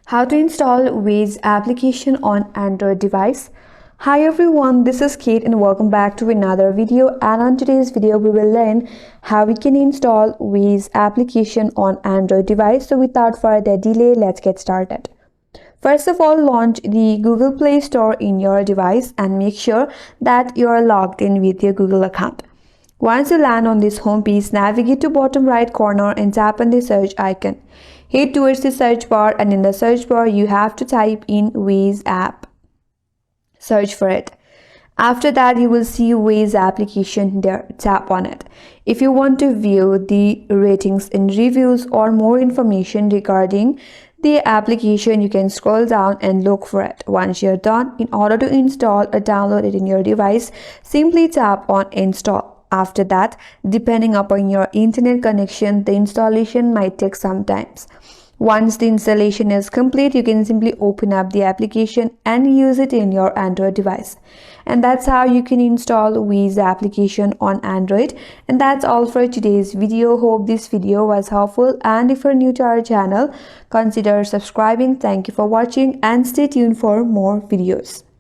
How to install Waze application on Android device. Hi everyone, this is Kate and welcome back to another video, and on today's video we will learn how we can install Waze application on Android device. So without further delay, let's get started. First of all, launch the Google Play Store in your device and make sure that you are logged in with your Google account. Once you land on this home page, navigate to bottom right corner and tap on the search icon. Head towards the search bar, and in the search bar you have to type in Waze app. Search for it. After that, you will see Waze application there. Tap on it. If you want to view the ratings and reviews or more information regarding the application, you can scroll down and look for it. Once you're done, in order to install or download it in your device, simply tap on install. After that, depending upon your internet connection, the installation might take some time. Once the installation is complete, you can simply open up the application and use it in your Android device. And that's how you can install Waze application on Android. And that's all for today's video. Hope this video was helpful, and if you're new to our channel, consider subscribing. Thank you for watching and stay tuned for more videos.